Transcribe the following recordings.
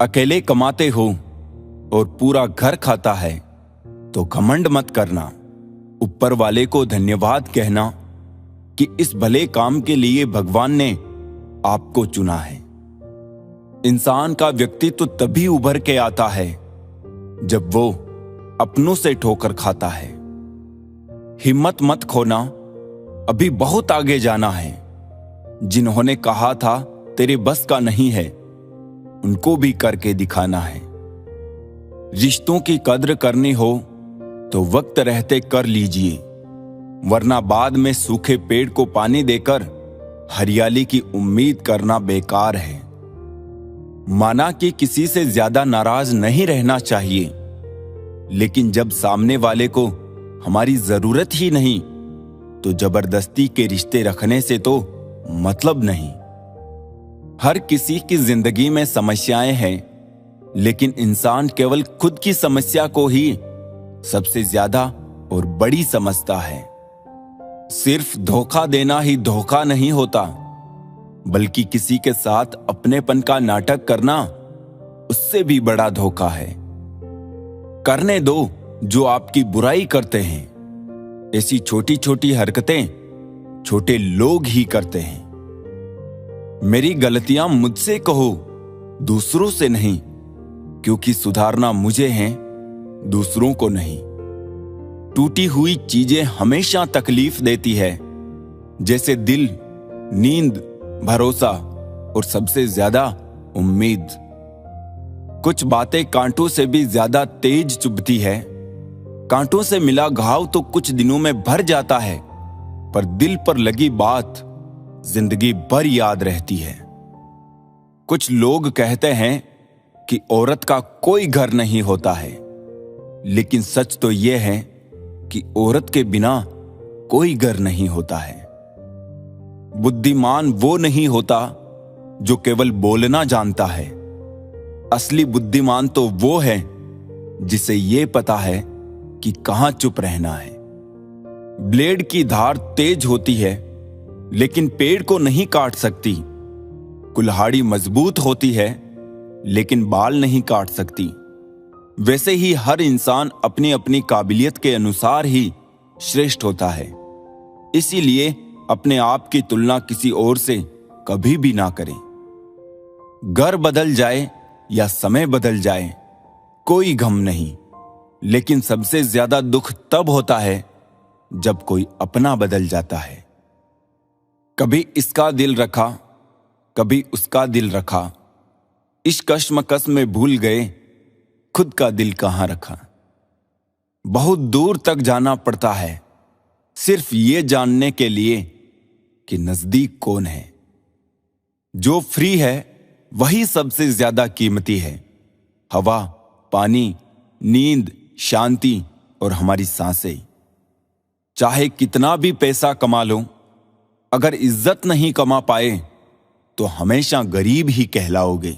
अकेले कमाते हो और पूरा घर खाता है तो घमंड मत करना। ऊपर वाले को धन्यवाद कहना कि इस भले काम के लिए भगवान ने आपको चुना है। इंसान का व्यक्तित्व तभी उभर के आता है जब वो अपनों से ठोकर खाता है। हिम्मत मत खोना, अभी बहुत आगे जाना है। जिन्होंने कहा था तेरे बस का नहीं है, उनको भी करके दिखाना है। रिश्तों की कद्र करनी हो तो वक्त रहते कर लीजिए, वरना बाद में सूखे पेड़ को पानी देकर हरियाली की उम्मीद करना बेकार है। माना कि किसी से ज्यादा नाराज नहीं रहना चाहिए, लेकिन जब सामने वाले को हमारी जरूरत ही नहीं तो जबरदस्ती के रिश्ते रखने से तो मतलब नहीं। हर किसी की जिंदगी में समस्याएं हैं, लेकिन इंसान केवल खुद की समस्या को ही सबसे ज्यादा और बड़ी समझता है। सिर्फ धोखा देना ही धोखा नहीं होता, बल्कि किसी के साथ अपनेपन का नाटक करना उससे भी बड़ा धोखा है। करने दो जो आपकी बुराई करते हैं। ऐसी छोटी छोटी हरकतें छोटे लोग ही करते हैं। मेरी गलतियां मुझसे कहो, दूसरों से नहीं, क्योंकि सुधारना मुझे है, दूसरों को नहीं। टूटी हुई चीजें हमेशा तकलीफ देती है, जैसे दिल, नींद, भरोसा और सबसे ज्यादा उम्मीद। कुछ बातें कांटों से भी ज्यादा तेज चुभती है। कांटों से मिला घाव तो कुछ दिनों में भर जाता है, पर दिल पर लगी बात जिंदगी भर याद रहती है। कुछ लोग कहते हैं कि औरत का कोई घर नहीं होता है, लेकिन सच तो यह है कि औरत के बिना कोई घर नहीं होता है। बुद्धिमान वो नहीं होता जो केवल बोलना जानता है। असली बुद्धिमान तो वो है जिसे ये पता है कि कहां चुप रहना है। ब्लेड की धार तेज होती है, लेकिन पेड़ को नहीं काट सकती। कुल्हाड़ी मजबूत होती है, लेकिन बाल नहीं काट सकती। वैसे ही हर इंसान अपनी अपनी काबिलियत के अनुसार ही श्रेष्ठ होता है। इसीलिए अपने आप की तुलना किसी और से कभी भी ना करें। घर बदल जाए या समय बदल जाए, कोई गम नहीं, लेकिन सबसे ज्यादा दुख तब होता है जब कोई अपना बदल जाता है। कभी इसका दिल रखा, कभी उसका दिल रखा, इस कश्मकश में भूल गए खुद का दिल कहां रखा। बहुत दूर तक जाना पड़ता है सिर्फ ये जानने के लिए कि नजदीक कौन है। जो फ्री है वही सबसे ज्यादा कीमती है। हवा, पानी, नींद, शांति और हमारी सांसें। चाहे कितना भी पैसा कमा लो, अगर इज्जत नहीं कमा पाए तो हमेशा गरीब ही कहलाओगे।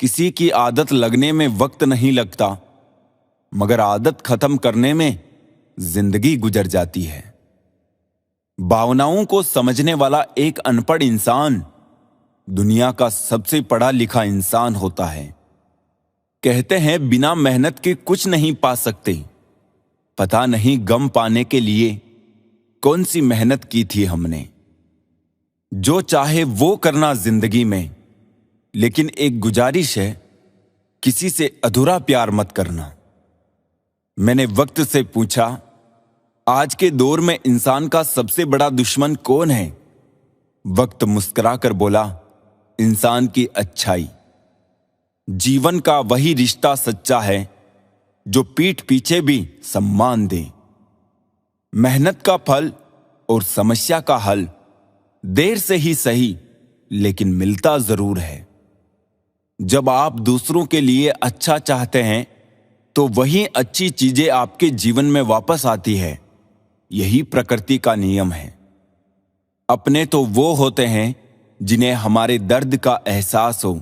किसी की आदत लगने में वक्त नहीं लगता, मगर आदत खत्म करने में जिंदगी गुजर जाती है। भावनाओं को समझने वाला एक अनपढ़ इंसान दुनिया का सबसे पढ़ा लिखा इंसान होता है। कहते हैं बिना मेहनत के कुछ नहीं पा सकते। पता नहीं गम पाने के लिए कौन सी मेहनत की थी हमने। जो चाहे वो करना जिंदगी में, लेकिन एक गुजारिश है, किसी से अधूरा प्यार मत करना। मैंने वक्त से पूछा, आज के दौर में इंसान का सबसे बड़ा दुश्मन कौन है? वक्त मुस्कुराकर बोला, इंसान की अच्छाई। जीवन का वही रिश्ता सच्चा है जो पीठ पीछे भी सम्मान दे। मेहनत का फल और समस्या का हल देर से ही सही, लेकिन मिलता जरूर है। जब आप दूसरों के लिए अच्छा चाहते हैं तो वही अच्छी चीजें आपके जीवन में वापस आती है। यही प्रकृति का नियम है। अपने तो वो होते हैं जिन्हें हमारे दर्द का एहसास हो,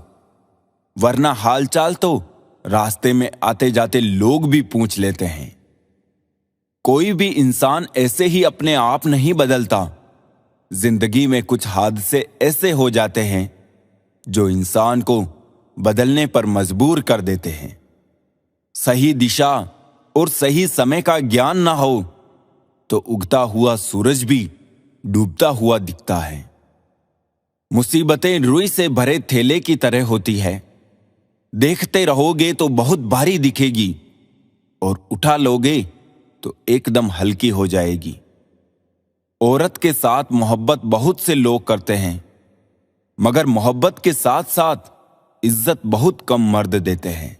वरना हालचाल तो रास्ते में आते जाते लोग भी पूछ लेते हैं। कोई भी इंसान ऐसे ही अपने आप नहीं बदलता। जिंदगी में कुछ हादसे ऐसे हो जाते हैं जो इंसान को बदलने पर मजबूर कर देते हैं। सही दिशा और सही समय का ज्ञान ना हो तो उगता हुआ सूरज भी डूबता हुआ दिखता है। मुसीबतें रुई से भरे थैले की तरह होती है। देखते रहोगे तो बहुत भारी दिखेगी और उठा लोगे तो एकदम हल्की हो जाएगी। औरत के साथ मोहब्बत बहुत से लोग करते हैं, मगर मोहब्बत के साथ साथ इज्जत बहुत कम मर्द देते हैं।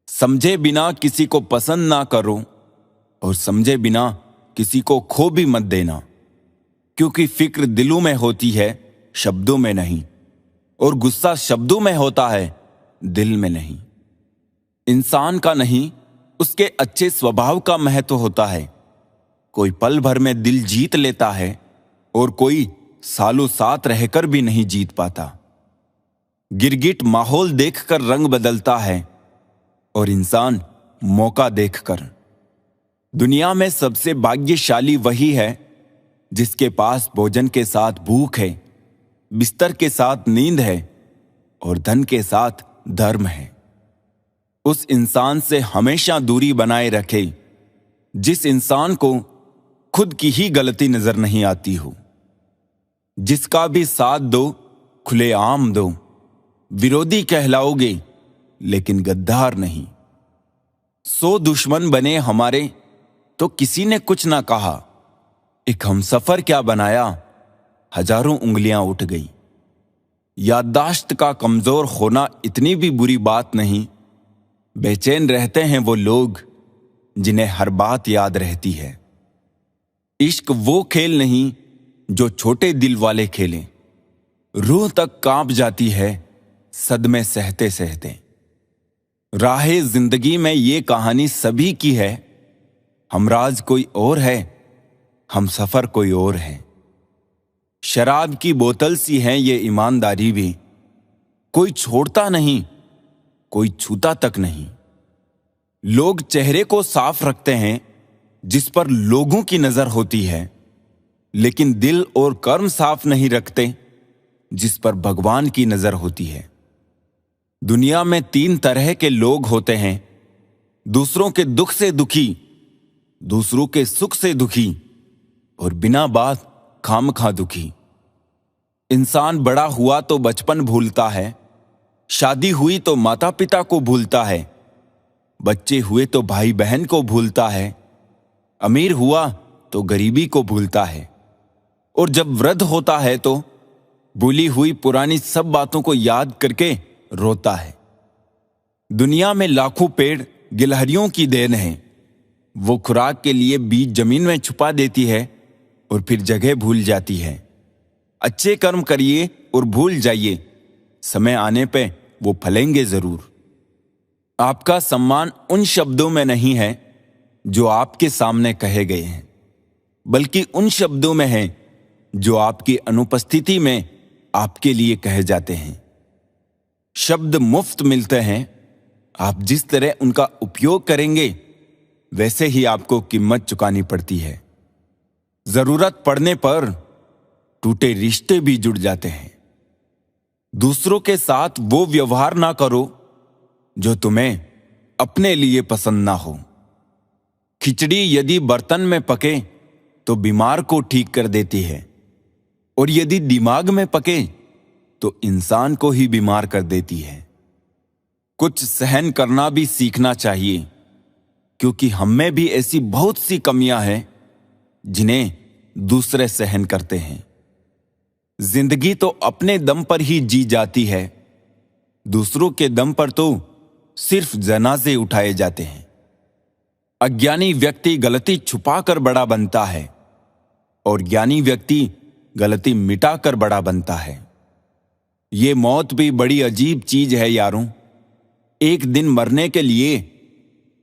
समझे बिना किसी को पसंद ना करो और समझे बिना किसी को खो भी मत देना, क्योंकि फिक्र दिलों में होती है, शब्दों में नहीं, और गुस्सा शब्दों में होता है, दिल में नहीं। इंसान का नहीं, उसके अच्छे स्वभाव का महत्व होता है। कोई पल भर में दिल जीत लेता है और कोई सालों साथ रहकर भी नहीं जीत पाता। गिरगिट माहौल देखकर रंग बदलता है और इंसान मौका देखकर। दुनिया में सबसे भाग्यशाली वही है जिसके पास भोजन के साथ भूख है, बिस्तर के साथ नींद है और धन के साथ धर्म है। उस इंसान से हमेशा दूरी बनाए रखे जिस इंसान को खुद की ही गलती नजर नहीं आती हो। जिसका भी साथ दो, खुलेआम दो। विरोधी कहलाओगे लेकिन गद्दार नहीं। 100 दुश्मन बने हमारे तो किसी ने कुछ ना कहा। एक हमसफर क्या बनाया, हजारों उंगलियां उठ गई। याददाश्त का कमजोर होना इतनी भी बुरी बात नहीं। बेचैन रहते हैं वो लोग जिन्हें हर बात याद रहती है। इश्क वो खेल नहीं जो छोटे दिल वाले खेलें। रूह तक कांप जाती है सदमे सहते सहते। राहे जिंदगी में ये कहानी सभी की है। हमराज कोई और है, हम सफर कोई और है। शराब की बोतल सी है ये ईमानदारी भी। कोई छोड़ता नहीं, कोई छूता तक नहीं। लोग चेहरे को साफ रखते हैं जिस पर लोगों की नजर होती है, लेकिन दिल और कर्म साफ नहीं रखते जिस पर भगवान की नजर होती है। दुनिया में 3 तरह के लोग होते हैं, दूसरों के दुख से दुखी, दूसरों के सुख से दुखी और बिना बात खामखा दुखी। इंसान बड़ा हुआ तो बचपन भूलता है, शादी हुई तो माता पिता को भूलता है, बच्चे हुए तो भाई बहन को भूलता है, अमीर हुआ तो गरीबी को भूलता है, और जब वृद्ध होता है तो भूली हुई पुरानी सब बातों को याद करके रोता है। दुनिया में लाखों पेड़ गिलहरियों की देन है। वो खुराक के लिए बीज जमीन में छुपा देती है और फिर जगह भूल जाती है। अच्छे कर्म करिए और भूल जाइए, समय आने पे वो फलेंगे जरूर। आपका सम्मान उन शब्दों में नहीं है जो आपके सामने कहे गए हैं, बल्कि उन शब्दों में है जो आपकी अनुपस्थिति में आपके लिए कहे जाते हैं। शब्द मुफ्त मिलते हैं, आप जिस तरह उनका उपयोग करेंगे वैसे ही आपको कीमत चुकानी पड़ती है। जरूरत पड़ने पर टूटे रिश्ते भी जुड़ जाते हैं। दूसरों के साथ वो व्यवहार ना करो जो तुम्हें अपने लिए पसंद ना हो। खिचड़ी यदि बर्तन में पके तो बीमार को ठीक कर देती है, और यदि दिमाग में पके तो इंसान को ही बीमार कर देती है। कुछ सहन करना भी सीखना चाहिए, क्योंकि हम में भी ऐसी बहुत सी कमियां हैं जिन्हें दूसरे सहन करते हैं। जिंदगी तो अपने दम पर ही जी जाती है, दूसरों के दम पर तो सिर्फ जनाजे उठाए जाते हैं। अज्ञानी व्यक्ति गलती छुपाकर बड़ा बनता है और ज्ञानी व्यक्ति गलती मिटाकर बड़ा बनता है। ये मौत भी बड़ी अजीब चीज है यारों। एक दिन मरने के लिए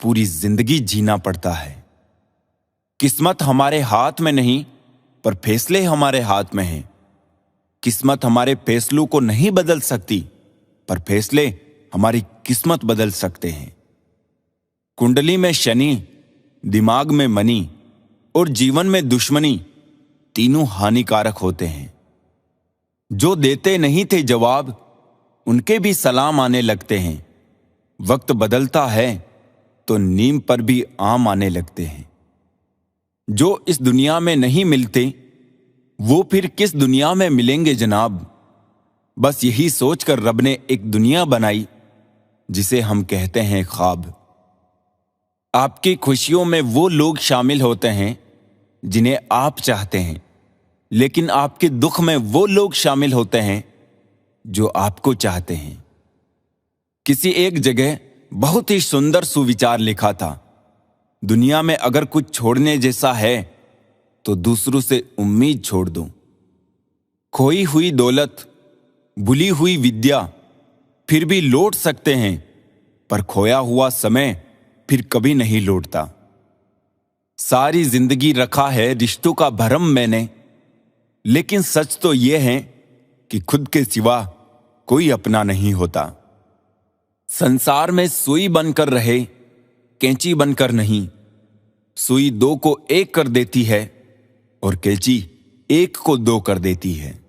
पूरी जिंदगी जीना पड़ता है। किस्मत हमारे हाथ में नहीं, पर फैसले हमारे हाथ में हैं। किस्मत हमारे फैसलों को नहीं बदल सकती, पर फैसले हमारी किस्मत बदल सकते हैं। कुंडली में शनि, दिमाग में मनी और जीवन में दुश्मनी तीनों हानिकारक होते हैं। जो देते नहीं थे जवाब, उनके भी सलाम आने लगते हैं। वक्त बदलता है तो नीम पर भी आम आने लगते हैं। जो इस दुनिया में नहीं मिलते वो फिर किस दुनिया में मिलेंगे जनाब। बस यही सोचकर रब ने एक दुनिया बनाई जिसे हम कहते हैं ख्वाब। आपकी खुशियों में वो लोग शामिल होते हैं जिन्हें आप चाहते हैं, लेकिन आपके दुख में वो लोग शामिल होते हैं जो आपको चाहते हैं। किसी एक जगह बहुत ही सुंदर सुविचार लिखा था, दुनिया में अगर कुछ छोड़ने जैसा है तो दूसरों से उम्मीद छोड़ दो। खोई हुई दौलत, भूली हुई विद्या फिर भी लौट सकते हैं, पर खोया हुआ समय फिर कभी नहीं लौटता। सारी जिंदगी रखा है रिश्तों का भरम मैंने, लेकिन सच तो यह है कि खुद के सिवा कोई अपना नहीं होता। संसार में सुई बनकर रहे, कैंची बनकर नहीं। सुई दो को एक कर देती है और कैंची एक को दो कर देती है।